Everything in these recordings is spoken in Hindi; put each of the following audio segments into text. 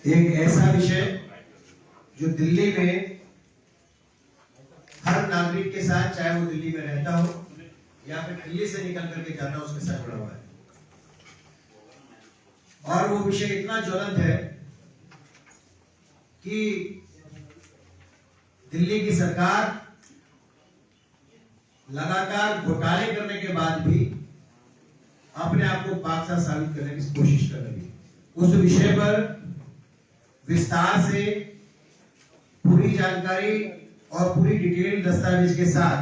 एक ऐसा विषय जो दिल्ली में हर नागरिक के साथ, चाहे वो दिल्ली में रहता हो या फिर दिल्ली से निकल करके जाता हो, उसके साथ जुड़ा हुआ है। और वो विषय इतना ज्वलंत है कि दिल्ली की सरकार लगातार घोटाले करने के बाद भी अपने आप को बादशाह साबित करने की कोशिश कर रही है। उस विषय पर विस्तार से पूरी जानकारी और पूरी डिटेल दस्तावेज के साथ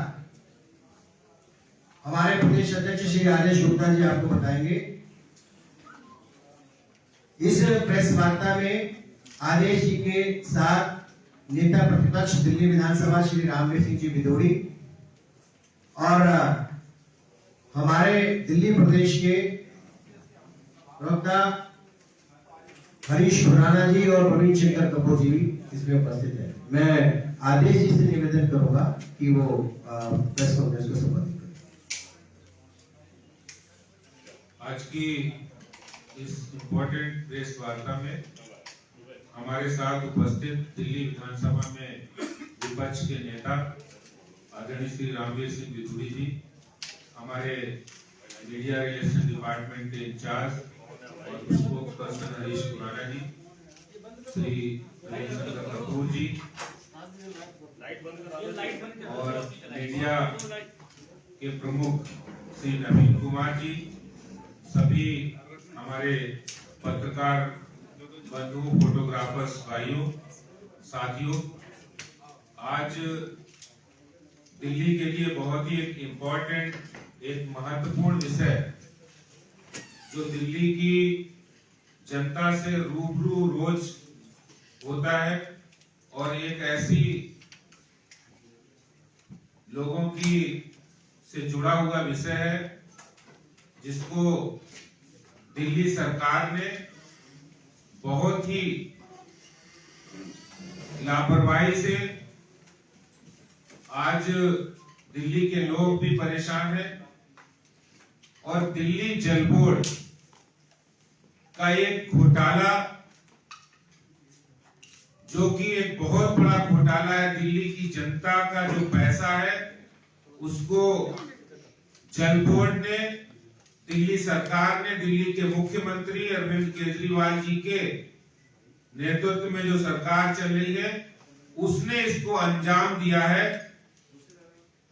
हमारे प्रदेश अध्यक्ष श्री आदेश गुप्ता जी आपको बताएंगे। इस प्रेस वार्ता में आदेश जी के साथ नेता प्रतिपक्ष दिल्ली विधानसभा श्री रामवीर सिंह जी बिदोड़ी और हमारे दिल्ली प्रदेश के प्रवक्ता हरीश खुराना जी और प्रवीण शंकर कपूर जी भी इसमें उपस्थित है। मैं आदेश जी से निवेदन करूंगा कि वो प्रेस कॉन्फ्रेंस को संबोधित करें। आज की इस इम्पोर्टेंट प्रेस वार्ता में हमारे साथ उपस्थित दिल्ली विधानसभा में विपक्ष के नेता आदरणीय श्री रामवीर सिंह बिदुड़ी जी, हमारे मीडिया रिलेशन डिपार्टमेंट के इंचार्ज और स्पोक्स पर्सन हरीश खुराना जी, श्री प्रवीण शंकर कपूर जी और मीडिया के प्रमुख श्री नवीन कुमार जी, सभी हमारे पत्रकार बंधु, फोटोग्राफर्स भाइयों, साथियों, आज दिल्ली के लिए बहुत ही एक इम्पोर्टेंट, एक महत्वपूर्ण विषय जो दिल्ली की जनता से रूबरू रोज होता है और एक ऐसी लोगों की से जुड़ा हुआ विषय है जिसको दिल्ली सरकार ने बहुत ही लापरवाही से, आज दिल्ली के लोग भी परेशान हैं और दिल्ली जल बोर्ड का एक घोटाला जो कि एक बहुत बड़ा घोटाला है, दिल्ली की जनता का जो पैसा है उसको जल बोर्ड ने, दिल्ली सरकार ने, दिल्ली के मुख्यमंत्री अरविंद केजरीवाल जी के नेतृत्व में जो सरकार चल रही है उसने इसको अंजाम दिया है।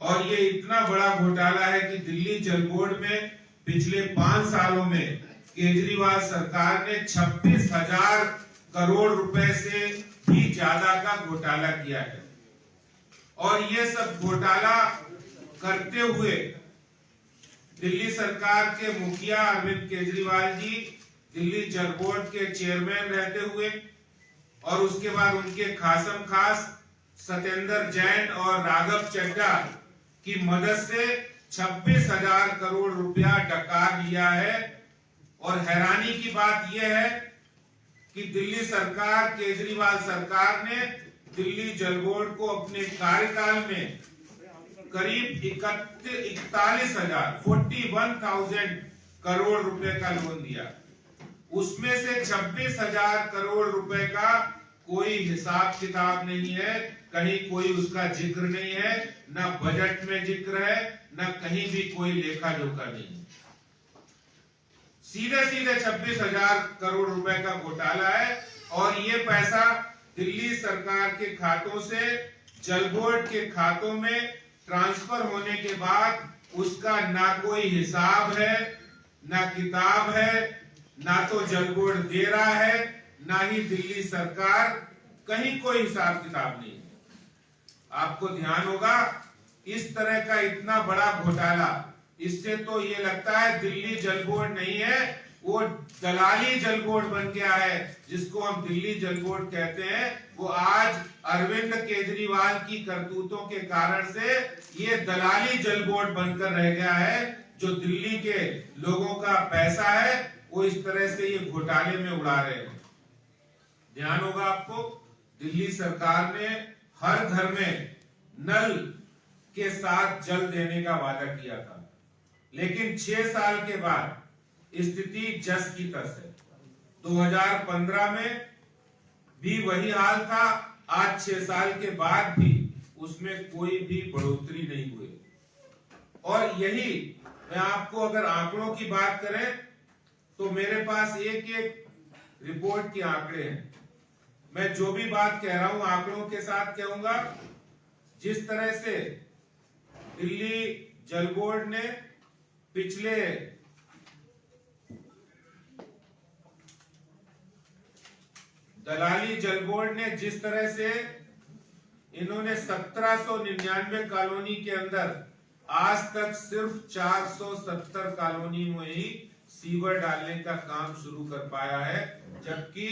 और ये इतना बड़ा घोटाला है कि दिल्ली जल बोर्ड में पिछले 5 सालों में केजरीवाल सरकार ने 26,000 करोड़ रुपए से भी ज्यादा का घोटाला किया है। और ये सब घोटाला करते हुए दिल्ली सरकार के मुखिया अरविंद केजरीवाल जी दिल्ली जल बोर्ड के चेयरमैन रहते हुए और उसके बाद उनके खासम खास सत्येंद्र जैन और राघव चड्ढा की मदद से 26,000 करोड़ रुपया डकार लिया है। और हैरानी की बात यह है कि दिल्ली सरकार, केजरीवाल सरकार ने दिल्ली जल बोर्ड को अपने कार्यकाल में करीब 41,000 करोड़ रुपए का लोन दिया। उसमें से 26,000 करोड़ रुपए का कोई हिसाब किताब नहीं है, कहीं कोई उसका जिक्र नहीं है, ना बजट में जिक्र है, ना कहीं भी कोई लेखा जोखा नहीं। सीधे सीधे 26,000 करोड़ रुपए का घोटाला है। और ये पैसा दिल्ली सरकार के खातों से जल बोर्ड के खातों में ट्रांसफर होने के बाद उसका ना कोई हिसाब है, ना किताब है, ना तो जल बोर्ड दे रहा है, ना ही दिल्ली सरकार, कहीं कोई हिसाब किताब नहीं। आपको ध्यान होगा इस तरह का इतना बड़ा घोटाला, इससे तो ये लगता है दिल्ली जल बोर्ड नहीं है, वो दलाली जल बोर्ड बन गया है, जिसको हम दिल्ली जल बोर्ड कहते हैं। वो आज अरविंद केजरीवाल की करतूतों के कारण से ये दलाली जल बोर्ड बनकर रह गया है। जो दिल्ली के लोगों का पैसा है वो इस तरह से ये घोटाले में उड़ा रहे हैं। ध्यान होगा आपको, दिल्ली सरकार ने हर घर में नल के साथ जल देने का वादा किया था, लेकिन 6 साल के बाद स्थिति जस की तस है। 2015 में भी वही हाल था। आज 6 साल के बाद भी उसमें कोई भी बढ़ोतरी नहीं हुई। और यही मैं आपको अगर आंकड़ों की बात करें तो मेरे पास एक एक रिपोर्ट के आंकड़े हैं। मैं जो भी बात कह रहा हूं आंकड़ों के साथ कहूंगा। जिस तरह से दिल्ली जल बोर्ड ने पिछले दलाली जल बोर्ड ने जिस तरह से इन्होंने 1799 कॉलोनी के अंदर आज तक सिर्फ 470 कॉलोनी में ही सीवर डालने का काम शुरू कर पाया है, जबकि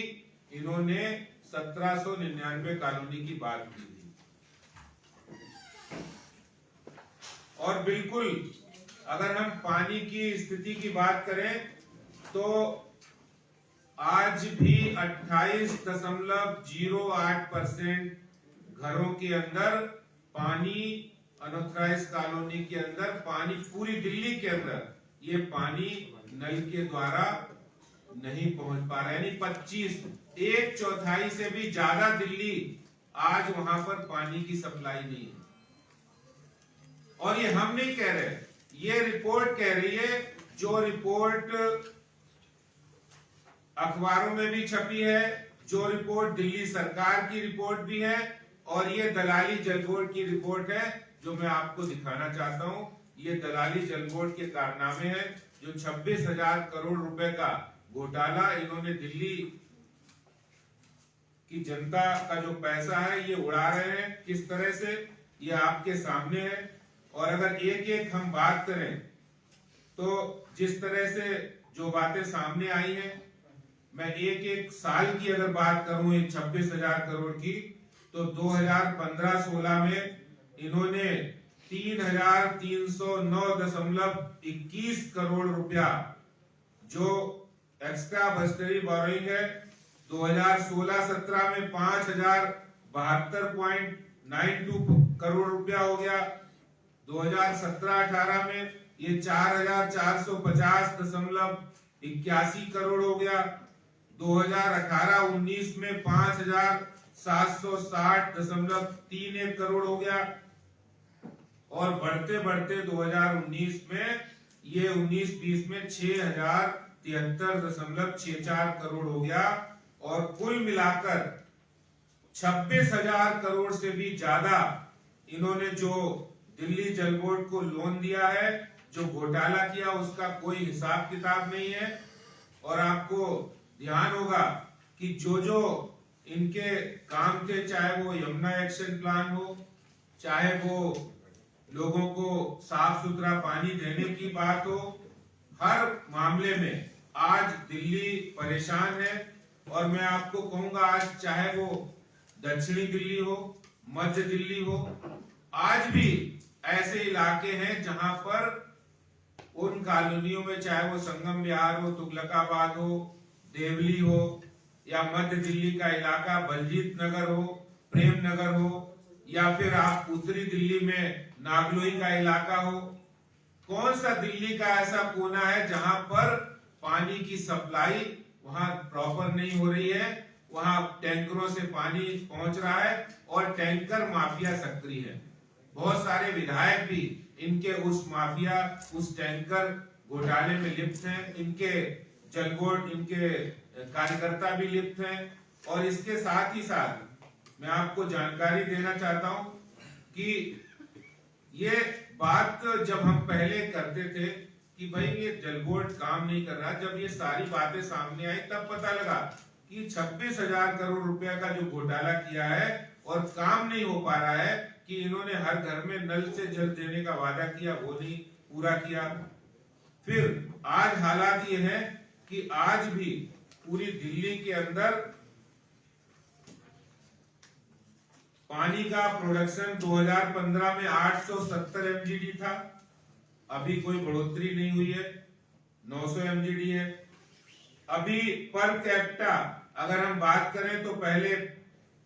इन्होंने 1799 कॉलोनी की बात की थी। और बिल्कुल अगर हम पानी की स्थिति की बात करें तो आज भी 28.08% घरों के अंदर पानी, अनऑथराइज्ड कॉलोनी के अंदर पानी, पूरी दिल्ली के अंदर ये पानी नल के द्वारा नहीं पहुंच पा रहा है। यानी 1/4 से भी ज्यादा दिल्ली आज वहां पर पानी की सप्लाई नहीं है। और ये हम नहीं कह रहे, ये रिपोर्ट कह रही है, जो रिपोर्ट अखबारों में भी छपी है, जो रिपोर्ट दिल्ली सरकार की रिपोर्ट भी है, और ये दलाली जल बोर्ड की रिपोर्ट है जो मैं आपको दिखाना चाहता हूं। ये दलाली जल बोर्ड के कारनामे हैं, जो 26,000 करोड़ रुपए का घोटाला इन्होंने दिल्ली की जनता का जो पैसा है ये उड़ा रहे हैं। किस तरह से, ये आपके सामने है। और अगर एक एक हम बात करें तो जिस तरह से जो बातें सामने आई हैं, मैं एक एक साल की अगर बात करूं 26,000 करोड़ की, तो 2015-16 में इन्होंने 3,309.21 करोड़ रुपया जो एक्स्ट्रा बजटरी बोरोइंग है, 2016-17 में 5,072.92 करोड़ रुपया हो गया, 2017-18 में ये 4,450.81 करोड़ हो गया, 2018-19 में 5,760.31 करोड़ हो गया, और बढ़ते बढ़ते 2019 में ये 19-20 में 6,073.64 करोड़ हो गया। और कुल मिलाकर 26,000 करोड़ से भी ज्यादा इन्होंने जो दिल्ली जल बोर्ड को लोन दिया है, जो घोटाला किया, उसका कोई हिसाब किताब नहीं है। और आपको ध्यान होगा कि जो जो इनके काम थे, चाहे वो यमुना एक्शन प्लान हो, चाहे वो लोगों को साफ सुथरा पानी देने की बात हो, हर मामले में आज दिल्ली परेशान है। और मैं आपको कहूंगा, आज चाहे वो दक्षिणी दिल्ली हो, मध्य दिल्ली हो, आज भी ऐसे इलाके हैं जहां पर उन कॉलोनियों में, चाहे वो संगम विहार हो, तुगलकाबाद हो, देवली हो, या मध्य दिल्ली का इलाका बलजीत नगर हो, प्रेम नगर हो, या फिर आप उत्तरी दिल्ली में नागलोई का इलाका हो, कौन सा दिल्ली का ऐसा कोना है जहां पर पानी की सप्लाई वहां प्रॉपर नहीं हो रही है, वहां टैंकरों से पानी पहुंच रहा है और टैंकर माफिया सक्रिय है। बहुत सारे विधायक भी इनके उस माफिया, उस टैंकर घोटाले में लिप्त हैं, इनके जल बोर्ड, इनके कार्यकर्ता भी लिप्त हैं। और इसके साथ ही साथ मैं आपको जानकारी देना चाहता हूं कि ये बात जब हम पहले करते थे कि भाई ये जल बोर्ड काम नहीं कर रहा, जब ये सारी बातें सामने आई तब पता लगा कि 26,000 करोड़ रुपया का जो घोटाला किया है और काम नहीं हो पा रहा है, कि इन्होंने हर घर में नल से जल देने का वादा किया, वो नहीं पूरा किया। फिर आज हालात ये है कि आज भी पूरी दिल्ली के अंदर पानी का प्रोडक्शन 2015 में 870 MGD था, अभी कोई बढ़ोतरी नहीं हुई है, 900 MGD है। अभी पर कैपिटा अगर हम बात करें तो पहले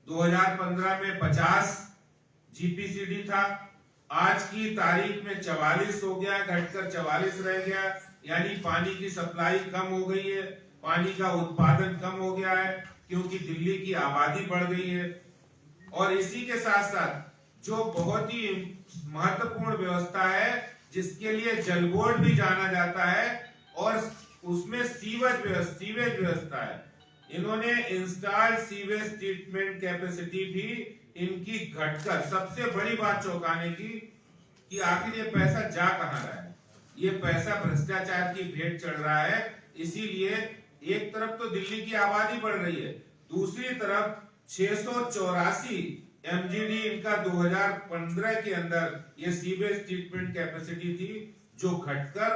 2015 में 50 GPCD था, आज की तारीख में 44 हो गया, घटकर 44 रह गया। यानी पानी की सप्लाई कम हो गई है, पानी का उत्पादन कम हो गया है। क्योंकि दिल्ली की आबादी बढ़ गई है। और इसी के साथ साथ जो बहुत ही महत्वपूर्ण व्यवस्था है, जिसके लिए जल बोर्ड भी जाना जाता है, और उसमें सीवेज व्यवस्था है। इन्होंने इंस्टॉल्ड सीवेज ट्रीटमेंट कैपेसिटी भी इनकी घटकर, सबसे बड़ी बात चौंकाने की कि आखिर ये पैसा जा कहां रहा है। ये पैसा भ्रष्टाचार की भेंट चढ़ रहा है। इसीलिए एक तरफ तो दिल्ली की आबादी बढ़ रही है, दूसरी तरफ 684 MGD इनका 2015 के अंदर ये सीवेज ट्रीटमेंट कैपेसिटी थी, जो घटकर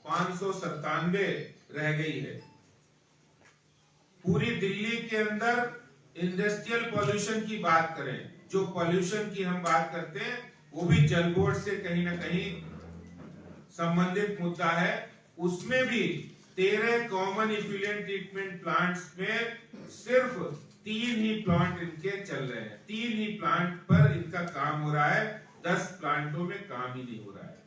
597 रह गई है। पूरी दिल्ली के अंदर इंडस्ट्रियल पॉल्यूशन की बात करें, जो पॉल्यूशन की हम बात करते हैं, वो भी जल बोर्ड से कहीं ना कहीं संबंधित मुद्दा है। उसमें भी 13 कॉमन इफ्लुएंट ट्रीटमेंट प्लांट्स में सिर्फ 3 ही प्लांट इनके चल रहे हैं। 3 ही प्लांट पर इनका काम हो रहा है, 10 प्लांटों में काम ही नहीं हो रहा है।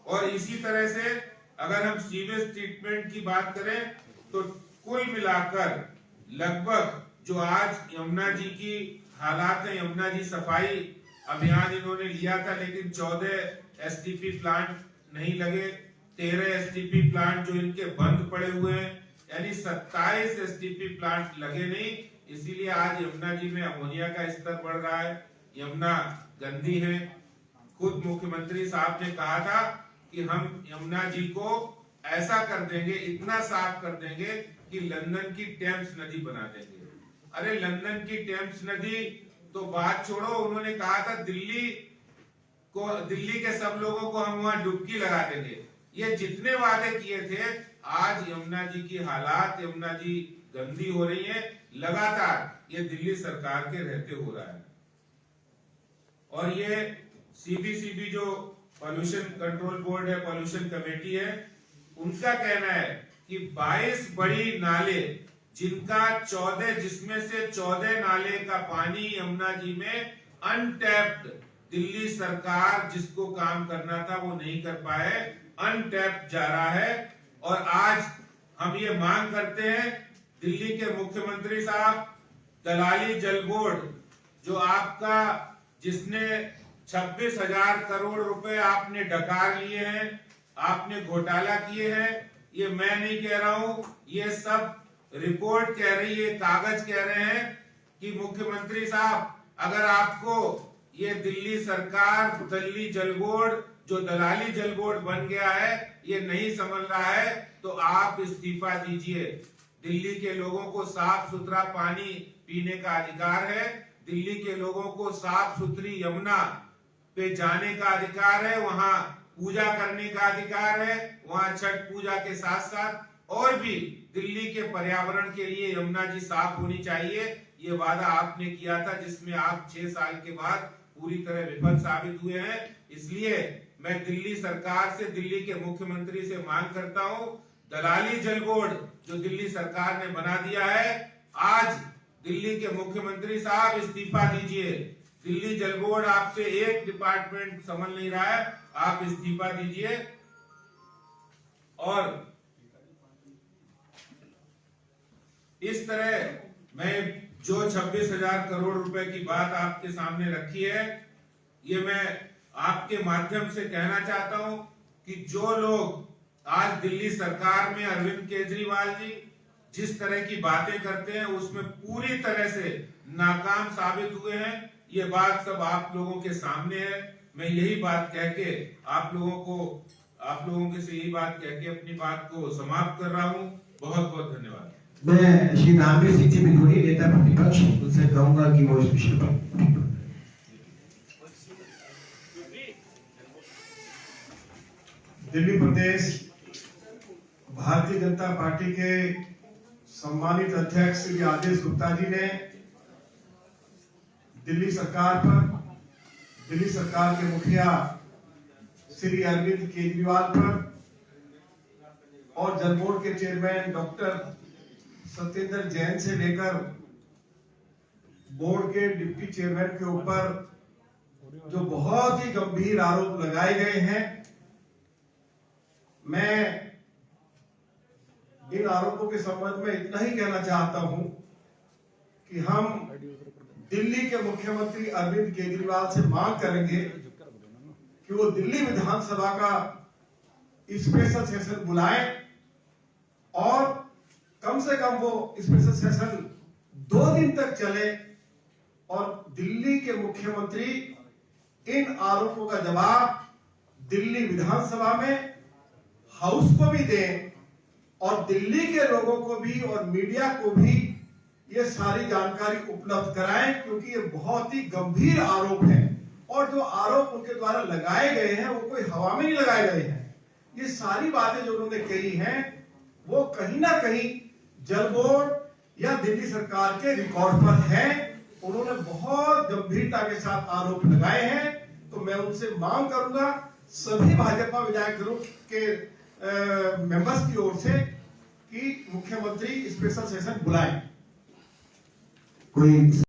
और इसी तरह से अगर हम सीवेज ट्रीटमेंट की बात करें तो कुल मिलाकर लगभग जो आज यमुना जी की हालात है, यमुना जी सफाई अभियान इन्होंने लिया था, लेकिन 14 STP प्लांट नहीं लगे, 13 STP प्लांट जो इनके बंद पड़े हुए हैं, यानी 27 STP प्लांट लगे नहीं। इसीलिए आज यमुना जी में अमोनिया का स्तर बढ़ रहा है, यमुना गंदी है। खुद मुख्यमंत्री साहब ने कहा था कि हम यमुना जी को ऐसा कर देंगे, इतना साफ कर देंगे कि लंदन की टेम्स नदी बना देंगे। अरे लंदन की टेम्स नदी तो बात छोड़ो, उन्होंने कहा था दिल्ली के सब लोगों को हम वहां डुबकी लगा देंगे। ये जितने वादे किए थे, आज यमुना जी की हालात, यमुना जी गंदी हो रही है, लगातार ये दिल्ली सरकार के रहते हो रहा है। और ये CBCB जो पॉल्यूशन कंट्रोल बोर्ड है, पॉल्यूशन कमेटी है, उनका कहना है कि 22 बड़ी नाले, जिसमें से 14 नाले का पानी यमुना जी में अनटैप्ड, दिल्ली सरकार जिसको काम करना था वो नहीं कर पाए, अनटैप्ड जा रहा है। और आज हम ये मांग करते हैं दिल्ली के मुख्यमंत्री साहब, दलाली जल बोर्ड जो आपका, जिसने 26,000 करोड़ रुपए आपने डकार लिए हैं, आपने घोटाला किए हैं, ये मैं नहीं कह रहा हूं, ये सब रिपोर्ट कह रही है, कागज कह रहे हैं कि मुख्यमंत्री साहब, अगर आपको ये दिल्ली सरकार, दिल्ली जल बोर्ड जो दलाली जल बोर्ड बन गया है, ये नहीं समझ रहा है, तो आप इस्तीफा दीजिए। दिल्ली के लोगों को साफ सुथरा पानी पीने का अधिकार है, दिल्ली के लोगों को साफ सुथरी यमुना पे जाने का अधिकार है, वहां पूजा करने का अधिकार है, वहां छठ पूजा के साथ साथ और भी दिल्ली के पर्यावरण के लिए यमुना जी साफ होनी चाहिए। ये वादा आपने किया था, जिसमें आप 6 साल के बाद पूरी तरह विफल साबित हुए हैं। इसलिए मैं दिल्ली सरकार से, दिल्ली के मुख्यमंत्री से मांग करता हूं, दलाली जल बोर्ड जो दिल्ली सरकार ने बना दिया है, आज दिल्ली के मुख्यमंत्री साहब इस्तीफा दीजिए। दिल्ली जल बोर्ड आपसे एक डिपार्टमेंट समझ नहीं रहा है, आप इस्तीफा दीजिए। और इस तरह मैं जो 26,000 करोड़ रुपए की बात आपके सामने रखी है, ये मैं आपके माध्यम से कहना चाहता हूं कि जो लोग आज दिल्ली सरकार में, अरविंद केजरीवाल जी जिस तरह की बातें करते हैं, उसमें पूरी तरह से नाकाम साबित हुए हैं। ये बात सब आप लोगों के सामने है। मैं यही बात कह के आप लोगों के से यही बात कह के अपनी बात को समाप्त कर रहा हूं। बहुत बहुत धन्यवाद। मैं श्री रामवीर सिंह जी भिदोरी, नेता प्रतिपक्ष, उनसे कहूंगा कि वो इस विषय पर। दिल्ली प्रदेश भारतीय जनता पार्टी के सम्मानित अध्यक्ष श्री आदेश गुप्ता जी ने दिल्ली सरकार के मुखिया श्री अरविंद केजरीवाल पर और जल बोर्ड के चेयरमैन डॉक्टर सत्येंद्र जैन से लेकर बोर्ड के डिप्टी चेयरमैन के ऊपर जो बहुत ही गंभीर आरोप लगाए गए हैं, मैं इन आरोपों के संबंध में इतना ही कहना चाहता हूं कि हम दिल्ली के मुख्यमंत्री अरविंद केजरीवाल से मांग करेंगे कि वो दिल्ली विधानसभा का स्पेशल सेशन बुलाएं और कम से कम वो स्पेशल सेशन 2 दिन तक चले और दिल्ली के मुख्यमंत्री इन आरोपों का जवाब दिल्ली विधानसभा में हाउस को भी दें और दिल्ली के लोगों को भी और मीडिया को भी ये सारी जानकारी उपलब्ध कराएं, क्योंकि ये बहुत ही गंभीर आरोप है और जो आरोप उनके द्वारा लगाए गए हैं वो कोई हवा में नहीं लगाए गए हैं। ये सारी बातें जो उन्होंने कही हैं वो कहीं ना कहीं जल बोर्ड या दिल्ली सरकार के रिकॉर्ड पर है। उन्होंने बहुत गंभीरता के साथ आरोप लगाए हैं। तो मैं उनसे मांग करूंगा सभी भाजपा विधायक ग्रुप के मेंबर्स की ओर से कि मुख्यमंत्री स्पेशल सेशन बुलाएं। कोई